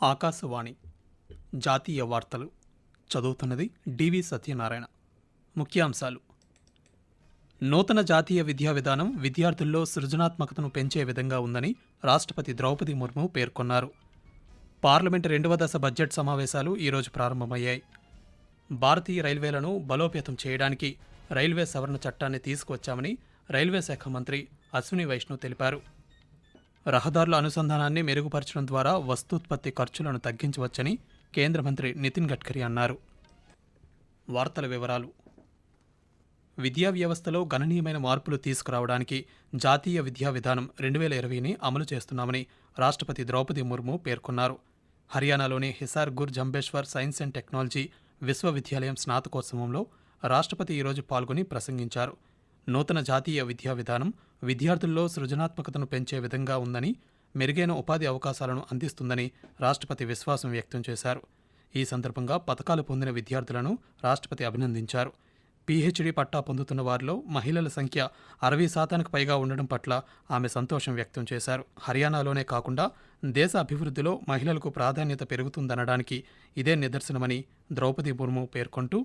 ఆకాశవాణి జాతీయ వార్తలు చదువుతున్నది డివి సత్యనారాయణ. ముఖ్యాంశాలు: నూతన జాతీయ విద్యా విధానం విద్యార్థుల్లో సృజనాత్మకతను పెంచే విధంగా ఉందని రాష్ట్రపతి ద్రౌపది ముర్ము పేర్కొన్నారు. పార్లమెంటు 2వ దశ బడ్జెట్ సమావేశాలు ఈరోజు ప్రారంభమయ్యాయి. భారతీయ రైల్వేలను బలోపేతం చేయడానికి రైల్వే సవరణ చట్టాన్ని తీసుకువచ్చామని రైల్వే శాఖ మంత్రి అశ్విని వైష్ణవ్ తెలిపారు. రహదారుల అనుసంధానాన్ని మెరుగుపరచడం ద్వారా వస్తూత్పత్తి ఖర్చులను తగ్గించవచ్చని కేంద్ర మంత్రి నితిన్ గడ్కరీ అన్నారు. వార్తల వివరాలు: విద్యా వ్యవస్థలో గణనీయమైన మార్పులు తీసుకురావడానికి జాతీయ విద్యా విధానం 2020ని అమలు చేస్తున్నామని రాష్ట్రపతి ద్రౌపది ముర్ము పేర్కొన్నారు. హర్యానాలోని హిసార్ గుర్ జంబేశ్వర్ సైన్స్ అండ్ టెక్నాలజీ విశ్వవిద్యాలయం స్నాతకోత్సవంలో రాష్ట్రపతి ఈరోజు పాల్గొని ప్రసంగించారు. నూతన జాతీయ విద్యా విధానం విద్యార్థుల్లో సృజనాత్మకతను పెంచే విధంగా ఉందని, మెరుగైన ఉపాధి అవకాశాలను అందిస్తుందని రాష్ట్రపతి విశ్వాసం వ్యక్తం చేశారు. ఈ సందర్భంగా పతకాలు పొందిన విద్యార్థులను రాష్ట్రపతి అభినందించారు. పీహెచ్డీ పట్టా పొందుతున్న వారిలో మహిళల సంఖ్య 60% పైగా ఉండడం పట్ల ఆమె సంతోషం వ్యక్తం చేశారు. హర్యానాలోనే కాకుండా దేశ అభివృద్ధిలో మహిళలకు ప్రాధాన్యత పెరుగుతుందనడానికి ఇదే నిదర్శనమని ద్రౌపది ముర్ము పేర్కొంటూ,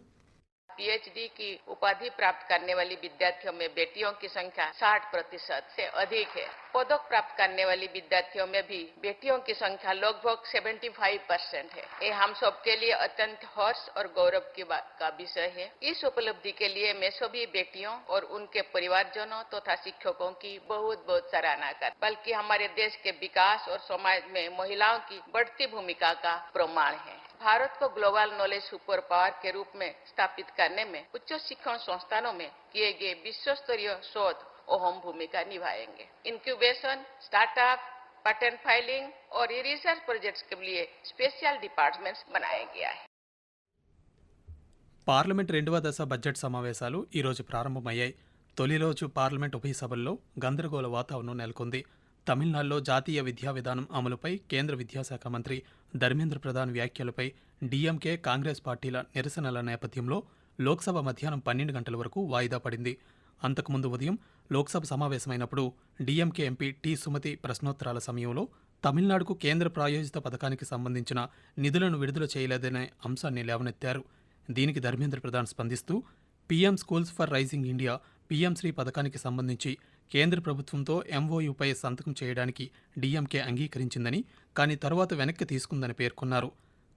पीएचडी की उपाधि प्राप्त करने वाली विद्यार्थियों में बेटियों की संख्या 60% से अधिक है। पदक प्राप्त करने वाली विद्यार्थियों में भी बेटियों की संख्या लगभग 75% है। ये हम सबके लिए अत्यंत हर्ष और गौरव की बात का विषय है। इस उपलब्धि के लिए मैं सभी बेटियों और उनके परिवारजनों तथा शिक्षकों की बहुत बहुत सराहना कर, बल्कि हमारे देश के विकास और समाज में महिलाओं की बढ़ती भूमिका का प्रमाण है। भारत को ग्लोबल नॉलेज सुपर पावर के रूप में स्थापित करने में उच्च शिक्षण संस्थानों में किए गए विश्व स्तरीय शोध अहम भूमिका निभाएंगे। इंक्यूबेशन, स्टार्टअप, पेटेंट फाइलिंग और रिसर्च प्रोजेक्ट्स के लिए स्पेशल डिपार्टमेंट्स बनाया गया है. పార్లమెంట్ 2వ దశ బడ్జెట్ సమావేశాలు ఈరోజు ప్రారంభమయ్యాయి. తొలి రోజు పార్లమెంట్ ఉభయ సభల్లో గందరగోళ వాతావరణం నెలకొంది. తమిళనాడులో జాతీయ విద్యా విధానం అమలుపై కేంద్ర విద్యాశాఖ మంత్రి ధర్మేంద్ర ప్రధాన్ వ్యాఖ్యలపై డీఎంకే, కాంగ్రెస్ పార్టీల నిరసనల నేపథ్యంలో లోక్సభ మధ్యాహ్నం 12 గంటల వరకు వాయిదా పడింది. అంతకుముందు ఉదయం లోక్సభ సమావేశమైనప్పుడు డీఎంకే ఎంపీ టి సుమతి ప్రశ్నోత్తరాల సమయంలో తమిళనాడుకు కేంద్ర ప్రాయోజిత పథకానికి సంబంధించిన నిధులను విడుదల చేయలేదనే అంశాన్ని లేవనెత్తారు. దీనికి ధర్మేంద్ర ప్రధాన్ స్పందిస్తూ, PM schools for rising India PM Shri పథకానికి సంబంధించి కేంద్ర ప్రభుత్వంతో ఎంఓయూపై సంతకం చేయడానికి డీఎంకే అంగీకరించిందని, కానీ తరువాత వెనక్కి తీసుకుందని పేర్కొన్నారు.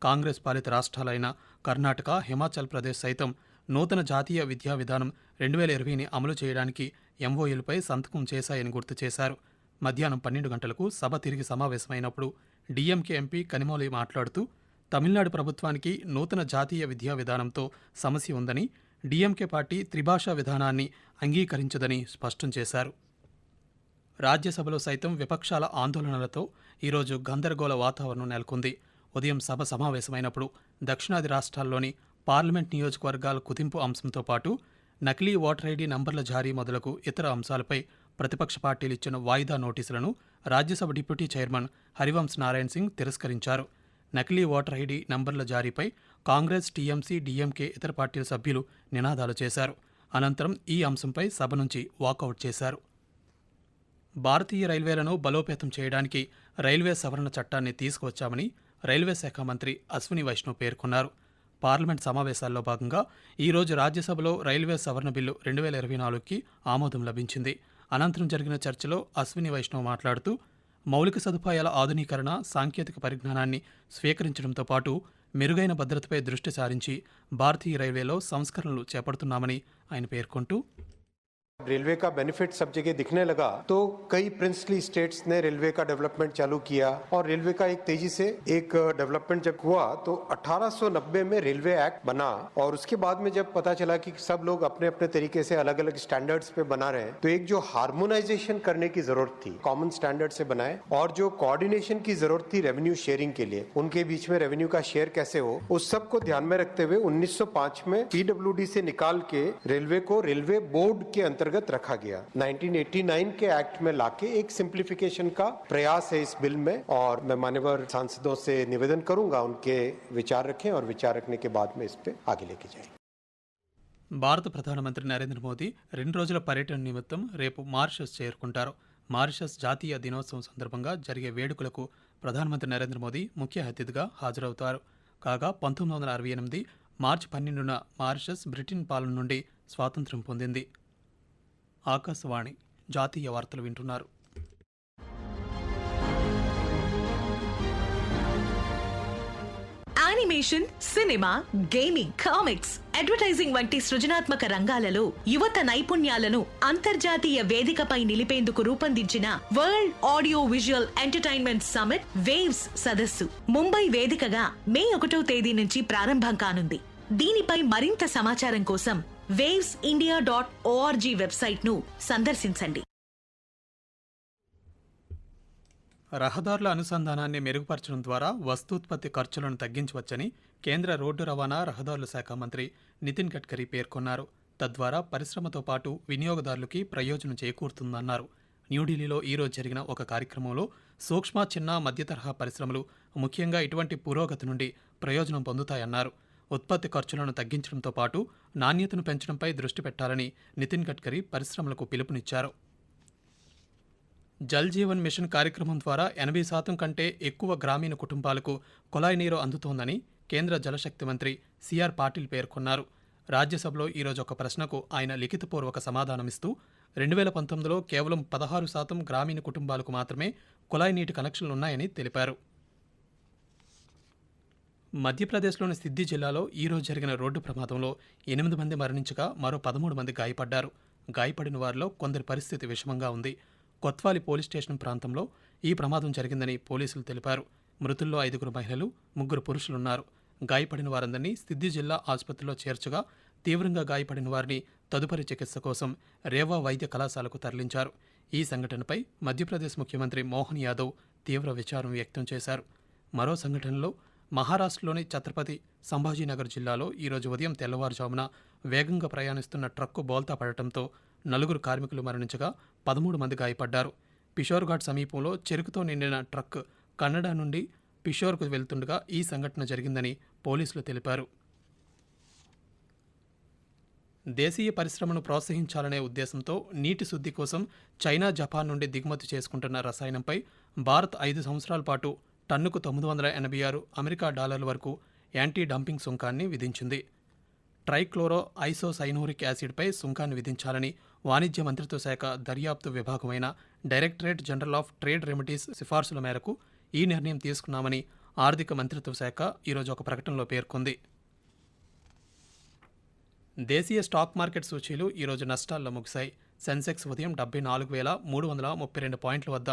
కాంగ్రెస్ పాలిత రాష్ట్రాలైన కర్ణాటక, హిమాచల్ ప్రదేశ్ సైతం నూతన జాతీయ విద్యా విధానం 2020ని అమలు చేయడానికి ఎంఓయూలపై సంతకం చేశాయని గుర్తు చేశారు. మధ్యాహ్నం 12 గంటలకు సభ తిరిగి సమావేశమైనప్పుడు డీఎంకే ఎంపీ కనిమొళి మాట్లాడుతూ, తమిళనాడు ప్రభుత్వానికి నూతన జాతీయ విద్యా విధానంతో సమస్య ఉందని, డీఎంకే పార్టీ త్రిభాషా విధానాన్ని అంగీకరించదని స్పష్టం చేశారు. రాజ్యసభలో సైతం విపక్షాల ఆందోళనలతో ఈరోజు గందరగోళ వాతావరణం నెలకొంది. ఉదయం సభ సమావేశమైనప్పుడు దక్షిణాది రాష్ట్రాల్లోని పార్లమెంట్ నియోజకవర్గాల కుదింపు అంశంతో పాటు నకిలీ ఓటర్ ఐడీ నంబర్ల జారీ మొదలగు ఇతర అంశాలపై ప్రతిపక్ష పార్టీలు ఇచ్చిన వాయిదా నోటీసులను రాజ్యసభ డిప్యూటీ చైర్మన్ హరివంశ్ నారాయణ్ సింగ్ తిరస్కరించారు. నకిలీ ఓటర్ ఐడీ నంబర్ల జారీపై కాంగ్రెస్, టీఎంసీ, డీఎంకే ఇతర పార్టీల సభ్యులు నినాదాలు చేశారు. అనంతరం ఈ అంశంపై సభ నుంచి వాకౌట్ చేశారు. భారతీయ రైల్వేలను బలోపేతం చేయడానికి రైల్వే సవరణ చట్టాన్ని తీసుకువచ్చామని రైల్వే శాఖ మంత్రి అశ్విని వైష్ణవ్ పేర్కొన్నారు. పార్లమెంట్ సమావేశాల్లో భాగంగా ఈరోజు రాజ్యసభలో రైల్వే సవరణ బిల్లు 2024కి ఆమోదం లభించింది. అనంతరం జరిగిన చర్చలో అశ్విని వైష్ణవ్ మాట్లాడుతూ, మౌలిక సదుపాయాల ఆధునీకరణ, సాంకేతిక పరిజ్ఞానాన్ని స్వీకరించడంతో పాటు మెరుగైన భద్రతపై దృష్టి సారించి భారతీయ రైల్వేలో సంస్కరణలు చేపడుతున్నామని ఆయన పేర్కొంటూ, रेलवे का बेनिफिट सब जगह दिखने लगा तो कई प्रिंसली स्टेट्स ने रेलवे का डेवलपमेंट चालू किया और रेलवे का एक तेजी से एक डेवलपमेंट जब हुआ तो 1890 में रेलवे एक्ट बना और उसके बाद में जब पता चला कि सब लोग अपने अपने तरीके से अलग अलग स्टैंडर्ड्स पे बना रहे हैं तो एक जो हार्मोनाइजेशन करने की जरूरत थी, कॉमन स्टैंडर्ड से बनाए और जो कोऑर्डिनेशन की जरूरत थी रेवेन्यू शेयरिंग के लिए, उनके बीच में रेवेन्यू का शेयर कैसे हो, उस सब को ध्यान में रखते हुए 1905 में पीडब्ल्यूडी से निकाल के रेलवे को रेलवे बोर्ड के अंतर्गत रखा गया। 1989 के एक्ट में लाके एक सिंप्लीफिकेशन का प्रयास है इस बिल में और मैं मान्यवर सांसदों से निवेदन करूंगा उनके विचार रखें और विचार रखने के बाद में इस पे आगे लेके जाएं। భారత ప్రధానమంత్రి నరేంద్ర మోదీ 2 రోజుల పర్యటన నిమిత్తం రేపు మారిషస్ చేరుకుంటారు. మారిషస్ జాతీయ దినోత్సవం సందర్భంగా జరిగే వేడుకలకు ప్రధానమంత్రి నరేంద్ర మోదీ ముఖ్య అతిథిగా హాజరవుతారు. కాగా 1968 మార్చి 12న మారిషస్ బ్రిటన్ పాలన నుండి స్వాతంత్ర్యం పొందింది. ఆకాశవాణి జాతీయ వార్తలు వింటున్నారు. Animation, cinema, gaming, comics, advertising వంటి సృజనాత్మక రంగాలలో యువత నైపుణ్యాలను అంతర్జాతీయ వేదికపై నిలిపేందుకు రూపొందించిన world audio visual entertainment summit waves సదస్సు ముంబై వేదికగా మే 1వ తేదీ నుంచి ప్రారంభం కానుంది. దీనిపై మరింత సమాచారం కోసం wavesindia.org వెబ్సైట్ ను సందర్శించండి. రహదారుల అనుసంధానాన్ని మెరుగుపరచడం ద్వారా వస్తూత్పత్తి ఖర్చులను తగ్గించవచ్చని కేంద్ర రోడ్డు రవాణా రహదారుల శాఖ మంత్రి నితిన్ గడ్కరీ పేర్కొన్నారు. తద్వారా పరిశ్రమతో పాటు వినియోగదారులకి ప్రయోజనం చేకూరుతుందన్నారు. న్యూఢిల్లీలో ఈరోజు జరిగిన ఒక కార్యక్రమంలో సూక్ష్మ, చిన్న, మధ్యతరహా పరిశ్రమలు ముఖ్యంగా ఇటువంటి పురోగతి నుండి ప్రయోజనం పొందుతాయన్నారు. ఉత్పత్తి ఖర్చులను తగ్గించడంతో పాటు నాణ్యతను పెంచడంపై దృష్టి పెట్టాలని నితిన్ గడ్కరీ పరిశ్రమలకు పిలుపునిచ్చారు. జల్ జీవన్ మిషన్ కార్యక్రమం ద్వారా 80% కంటే ఎక్కువ గ్రామీణ కుటుంబాలకు కుళాయి నీరు అందుతోందని కేంద్ర జలశక్తి మంత్రి సిఆర్ పాటిల్ పేర్కొన్నారు. రాజ్యసభలో ఈరోజు ఒక ప్రశ్నకు ఆయన లిఖితపూర్వక సమాధానమిస్తూ 2019లో కేవలం 16% గ్రామీణ కుటుంబాలకు మాత్రమే కుళాయి నీటి కనెక్షన్లున్నాయని తెలిపారు. మధ్యప్రదేశ్లోని సిద్ది జిల్లాలో ఈరోజు జరిగిన రోడ్డు ప్రమాదంలో 8 మంది మరణించగా మరో 13 మంది గాయపడ్డారు. గాయపడిన వారిలో కొందరి పరిస్థితి విషమంగా ఉంది. కొత్వాలి పోలీస్ స్టేషన్ ప్రాంతంలో ఈ ప్రమాదం జరిగిందని పోలీసులు తెలిపారు. మృతుల్లో 5 మహిళలు, 3 పురుషులున్నారు. గాయపడిన వారందరినీ సిద్ది జిల్లా ఆసుపత్రిలో చేర్చగా తీవ్రంగా గాయపడిన వారిని తదుపరి చికిత్స కోసం రేవా వైద్య కళాశాలకు తరలించారు. ఈ సంఘటనపై మధ్యప్రదేశ్ ముఖ్యమంత్రి మోహన్ యాదవ్ తీవ్ర విచారం వ్యక్తం చేశారు. మరో సంఘటనలో మహారాష్ట్రలోని ఛత్రపతి సంభాజీనగర్ జిల్లాలో ఈరోజు ఉదయం తెల్లవారుజామున వేగంగా ప్రయాణిస్తున్న ట్రక్కు బోల్తా పడటంతో 4 కార్మికులు మరణించగా 13 మంది గాయపడ్డారు. పిషోర్ఘాట్ సమీపంలో చెరుకుతో నిండిన ట్రక్ కన్నడ నుండి పిషోర్కు వెళ్తుండగా ఈ సంఘటన జరిగిందని పోలీసులు తెలిపారు. దేశీయ పరిశ్రమను ప్రోత్సహించాలనే ఉద్దేశంతో నీటి శుద్ధి కోసం చైనా, జపాన్ నుండి దిగుమతి చేసుకుంటున్న రసాయనంపై భారత్ 5 సంవత్సరాల పాటు టన్నుకు $986 అమెరికా వరకు యాంటీ డంపింగ్ సుంకాన్ని విధించింది. ట్రైక్లోరో ఐసోసైనూరిక్ యాసిడ్పై సుంకాన్ని విధించాలని వాణిజ్య మంత్రిత్వ శాఖ దర్యాప్తు విభాగమైన directorate general of trade remedies సిఫార్సుల మేరకు ఈ నిర్ణయం తీసుకున్నామని ఆర్థిక మంత్రిత్వ శాఖ ఈరోజు ఒక ప్రకటనలో పేర్కొంది. దేశీయ స్టాక్ మార్కెట్ సూచీలు ఈరోజు నష్టాల్లో ముగిశాయి. సెన్సెక్స్ ఉదయం 74,332 పాయింట్ల వద్ద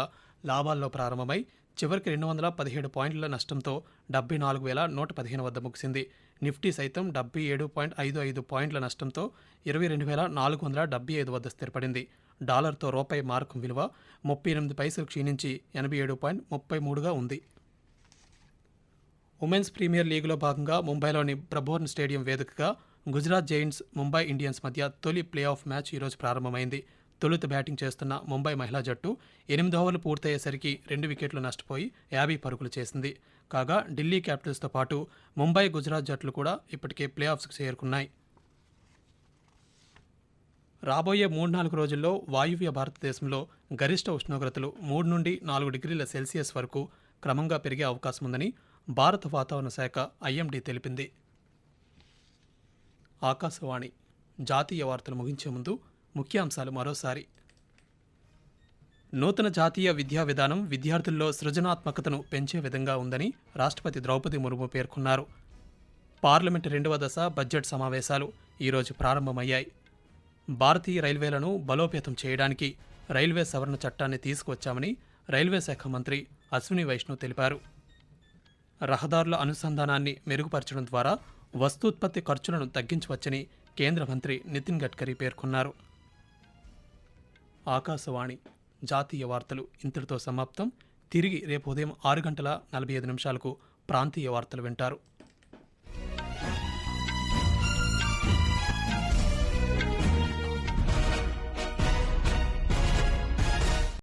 లాభాల్లో ప్రారంభమై చివరికి 217 పాయింట్ల నష్టంతో 74,115 వద్ద ముగిసింది. నిఫ్టీ సైతం 77.55 పాయింట్ల నష్టంతో 22,475 వద్ద స్థిరపడింది. డాలర్తో రూపాయి మార్కు విలువ 38 పైసలు క్షీణించి 87.33గా ఉంది. ఉమెన్స్ ప్రీమియర్ లీగ్లో భాగంగా ముంబైలోని బ్రబోర్న్ స్టేడియం వేదికగా గుజరాత్ జైంట్స్, ముంబై ఇండియన్స్ మధ్య తొలి ప్లే ఆఫ్ మ్యాచ్ ఈరోజు ప్రారంభమైంది. తొలుత బ్యాటింగ్ చేస్తున్న ముంబై మహిళా జట్టు 8 ఓవర్లు పూర్తయ్యేసరికి 2 వికెట్లు నష్టపోయి 50 పరుగులు చేసింది. కాగా ఢిల్లీ క్యాపిటల్స్తో పాటు ముంబై, గుజరాత్ జట్లు కూడా ఇప్పటికే ప్లే ఆఫ్స్కు చేరుకున్నాయి. రాబోయే 3-4 రోజుల్లో వాయువ్య భారతదేశంలో గరిష్ట ఉష్ణోగ్రతలు 3 నుండి 4 డిగ్రీల సెల్సియస్ వరకు క్రమంగా పెరిగే అవకాశం ఉందని భారత వాతావరణ శాఖ IMD తెలిపింది. ఆకాశవాణి జాతీయ వార్తలు ముగించే ముందు ముఖ్యాంశాలు మరోసారి. నూతన జాతీయ విద్యా విధానం విద్యార్థుల్లో సృజనాత్మకతను పెంచే విధంగా ఉందని రాష్ట్రపతి ద్రౌపది ముర్ము పేర్కొన్నారు. పార్లమెంటు 2వ దశ బడ్జెట్ సమావేశాలు ఈరోజు ప్రారంభమయ్యాయి. భారతీయ రైల్వేలను బలోపేతం చేయడానికి రైల్వే సవరణ చట్టాన్ని తీసుకువచ్చామని రైల్వే శాఖ మంత్రి అశ్విని వైష్ణవ్ తెలిపారు. రహదారుల అనుసంధానాన్ని మెరుగుపరచడం ద్వారా వస్తూత్పత్తి ఖర్చులను తగ్గించవచ్చని కేంద్ర మంత్రి నితిన్ గడ్కరీ పేర్కొన్నారు. ఆకాశవాణి జాతీయ వార్తలు ఇంతటితో సమాప్తం. తిరిగి రేపు ఉదయం 6:45 ప్రాంతీయ వార్తలు వింటారు.